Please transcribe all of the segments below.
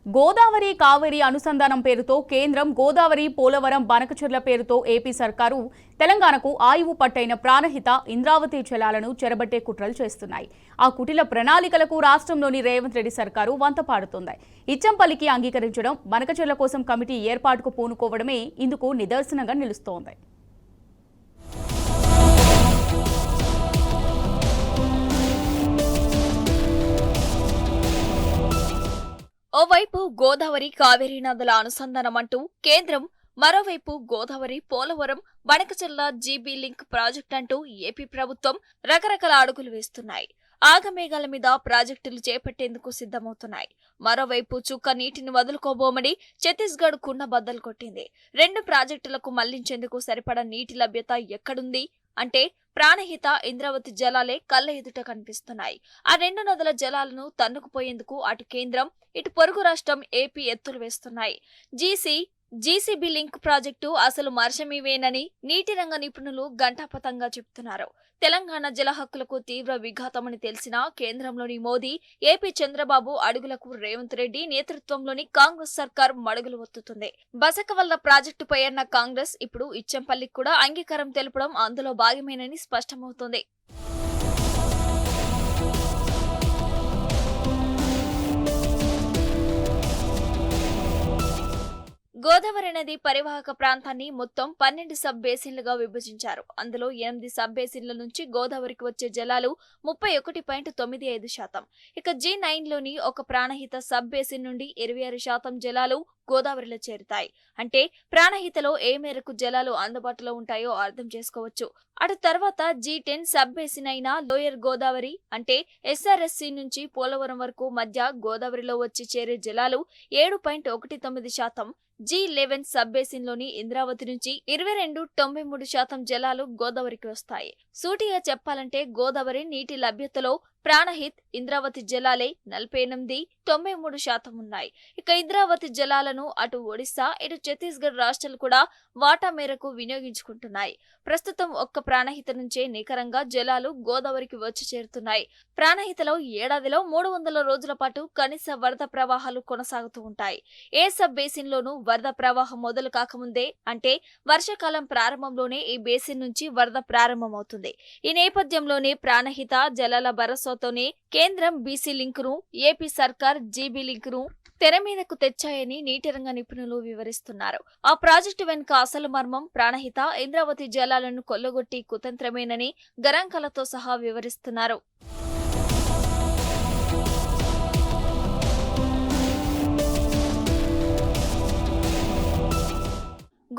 గోదావరి కావేరి అనుసంధానం పేరుతో కేంద్రం గోదావరి పోలవరం బనకచెర్ల పేరుతో ఏపీ సర్కారు తెలంగాణకు ఆయువు పట్టైన ప్రాణహిత ఇంద్రావతి జలాలను చెరబట్టే కుట్రలు చేస్తున్నాయి. ఆ కుటిల ప్రణాళికలకు రాష్ట్రంలోని రేవంత్ రెడ్డి సర్కారు వంతపాడుతోంది. ఇచ్చంపల్లికి అంగీకరించడం, బనకచెర్ల కోసం కమిటీ ఏర్పాటుకు పూనుకోవడమే ఇందుకు నిదర్శనంగా నిలుస్తోంది. ఓవైపు గోదావరి కావేరీ నదుల అనుసంధానం అంటూ కేంద్రం, మరోవైపు Godavari Polavaram Banakacherla GB link project అంటూ ఏపీ ప్రభుత్వం రకరకాల అడుగులు వేస్తున్నాయి. ఆగమేఘాల మీద ప్రాజెక్టులు చేపట్టేందుకు సిద్ధమవుతున్నాయి. మరోవైపు చుక్క నీటిని వదులుకోబోమని ఛత్తీస్గఢ్ కుండ బద్దలు కొట్టింది. రెండు ప్రాజెక్టులకు మళ్లించేందుకు సరిపడా నీటి లభ్యత ఎక్కడుంది అంటే ప్రాణహిత ఇంద్రావతి జలాలే కళ్ల ఎదుట కనిపిస్తున్నాయి. ఆ రెండు నదుల జలాలను తన్నుకుపోయేందుకు అటు కేంద్రం, ఇటు పొరుగు రాష్ట్రం ఏపీ ఎత్తులు వేస్తున్నాయి. జీసీబీ లింక్ ప్రాజెక్టు అసలు మర్షమివేనని నీటి రంగ నిపుణులు ఘంటాపథంగా చెబుతున్నారు. తెలంగాణ జల హక్కులకు తీవ్ర విఘాతమని తెలిసిన కేంద్రంలోని మోదీ, ఏపీ చంద్రబాబు అడుగులకు రేవంత్ రెడ్డి నేతృత్వంలోని కాంగ్రెస్ సర్కార్ మడుగులు ఒత్తుతుంది. బసకవల్ల ప్రాజెక్టుపై అన్న కాంగ్రెస్ ఇప్పుడు ఇచ్చంపల్లికి కూడా అంగీకారం తెలపడం అందులో భాగమేనని స్పష్టమవుతోంది. గోదావరి నది పరివాహక ప్రాంతాన్ని మొత్తం 12 సబ్ బేసిన్లుగా విభజించారు. అందులో 8 సబ్ బేసిన్ల నుంచి గోదావరికి వచ్చే జలాలు 31.95%. ఇక G9లోని ఒక ప్రాణహిత సబ్ బేసిన్ నుండి 26% జలాలు గోదావరిలో చేరుతాయి. అంటే ప్రాణహితలో ఏ మేరకు జలాలు అందుబాటులో ఉంటాయో అర్థం చేసుకోవచ్చు. అటు తర్వాత G10 సబ్ బేసిన్ అయిన లోయర్ గోదావరి అంటే SRSC నుంచి పోలవరం వరకు మధ్య గోదావరిలో వచ్చి చేరే జలాలు 7.19%. G11 సబ్ బేసిన్ లోని ఇంద్రావతి నుంచి 22.93% జలాలు గోదావరికి వస్తాయి. సూటిగా చెప్పాలంటే గోదావరి నీటి లభ్యతలో ప్రాణహిత్, ఇంద్రావతి జలాలే 48.93% ఉన్నాయి. ఇక ఇంద్రావతి జలాలను అటు ఒడిశా, ఇటు ఛత్తీస్గఢ్ రాష్ట్రాలు కూడా వాటా మేరకు వినియోగించుకుంటున్నాయి. ప్రస్తుతం ఒక్క ప్రాణహిత నుంచే నికరంగా జలాలు గోదావరికి వచ్చి చేరుతున్నాయి. ప్రాణహితలో ఏడాదిలో 300 రోజుల పాటు కనీస వరద ప్రవాహాలు కొనసాగుతూ ఉంటాయి. ఏ సబ్ బేసిన్ లోనూ వరద ప్రవాహం మొదలు కాకముందే అంటే వర్షాకాలం ప్రారంభంలోనే ఈ బేసిన్ నుంచి వరద ప్రారంభమవుతుంది. ఈ నేపథ్యంలోనే ప్రాణహిత జలాల భరోసాతోనే కేంద్రం బీసీ లింక్ ను, ఏపీ సర్కార్ జీబీ లింక్ ను తెర మీదకు తెచ్చాయని నీటి రంగ నిపుణులు వివరిస్తున్నారు. ఆ ప్రాజెక్టు వెనుక అసలు మర్మం ప్రాణహిత ఇంద్రావతి జలాలను కొల్లగొట్టి కుతంత్రమేనని గణాంకాలతో సహా వివరిస్తున్నారు.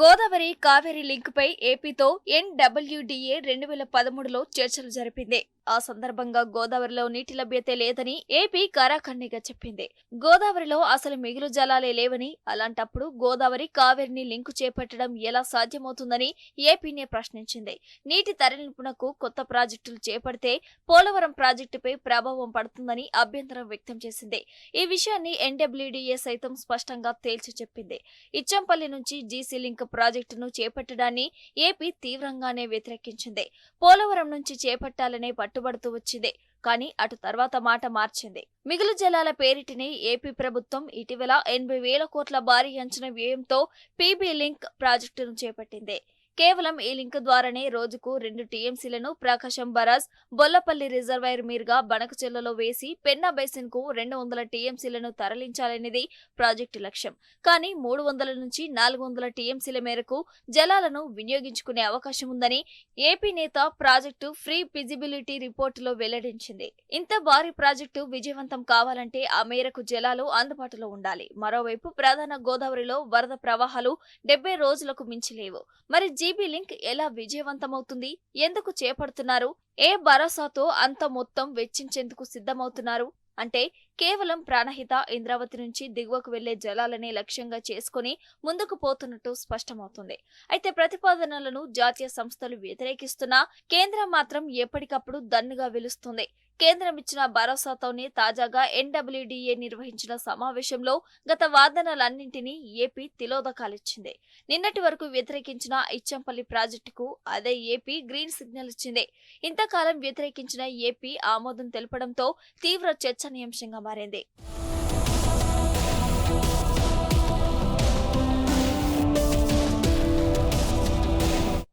గోదావరి కావేరీ లింక్ పై ఏపీతో NWDA 2013లో చర్చలు జరిపింది. ఆ సందర్భంగా గోదావరిలో నీటి లభ్యత లేదని ఏపీ కరాఖండిగా చెప్పింది. గోదావరిలో అసలు మిగులు జలాలే లేవని, అలాంటప్పుడు గోదావరి కావేరిని లింకు చేపట్టడం ఎలా సాధ్యమవుతుందని ఏపీనే ప్రశ్నించింది. నీటి తరలింపునకు కొత్త ప్రాజెక్టులు చేపడితే పోలవరం ప్రాజెక్టుపై ప్రభావం పడుతుందని అభ్యంతరం వ్యక్తం చేసింది. ఈ విషయాన్ని NWDA సైతం స్పష్టంగా తేల్చి చెప్పింది. ఇచ్చంపల్లి నుంచి జీసీ లింక్ ప్రాజెక్టును చేపట్టడాన్ని ఏపీ తీవ్రంగానే వ్యతిరేకించింది. పోలవరం నుంచి చేపట్టాలనే పట్టుబడుతూ వచ్చింది. కానీ అటు తర్వాత మాట మార్చింది. మిగులు జలాల పేరిటిని ఏపీ ప్రభుత్వం ఇటీవల 80,000 కోట్ల భారీ అంచనా వ్యయంతో పీబీ లింక్ ప్రాజెక్టును చేపట్టింది. కేవలం ఈ లింక్ ద్వారానే రోజుకు 2 టీఎంసీలను ప్రకాశం బరాజ్, బొల్లపల్లి రిజర్వాయర్ మీదుగా బనకచెర్లలో వేసి పెన్నా బేసిన్ కు 200 టీఎంసీలను తరలించాలనేది ప్రాజెక్టు లక్ష్యం. కానీ 300 నుంచి 400 టీఎంసీల మేరకు జలాలను వినియోగించుకునే అవకాశం ఉందని ఏపీ నేత ప్రాజెక్టు ఫ్రీ ఫిజిబిలిటీ రిపోర్టులో వెల్లడించింది. ఇంత భారీ ప్రాజెక్టు విజయవంతం కావాలంటే ఆ మేరకు జలాలు అందుబాటులో ఉండాలి. మరోవైపు ప్రధాన గోదావరిలో వరద ప్రవాహాలు 70 రోజులకు మించి లేవు. మరి జీబీ లింక్ ఎలా విజయవంతమవుతుంది? ఎందుకు చేపడుతున్నారు? ఏ భరోసాతో అంత మొత్తం వెచ్చించేందుకు సిద్ధమవుతున్నారు? అంటే కేవలం ప్రాణహిత ఇంద్రావతి నుంచి దిగువకు వెళ్లే జలాలనే లక్ష్యంగా చేసుకుని ముందుకు పోతున్నట్టు స్పష్టమవుతుంది. అయితే ప్రతిపాదనలను జాతీయ సంస్థలు వ్యతిరేకిస్తున్నా కేంద్రం మాత్రం ఎప్పటికప్పుడు దన్నుగా వెలుస్తుంది. కేంద్రం ఇచ్చిన భరోసాతోనే తాజాగా NWDA నిర్వహించిన సమావేశంలో గత వాదనలన్నింటినీ ఏపీ తిలోదకాలిచ్చింది. నిన్నటి వరకు వ్యతిరేకించిన ఇచ్చంపల్లి ప్రాజెక్టుకు అదే ఏపీ గ్రీన్ సిగ్నల్ ఇచ్చింది. ఇంతకాలం వ్యతిరేకించిన ఏపీ ఆమోదం తెలపడంతో తీవ్ర చర్చనీయాంశంగా మారింది.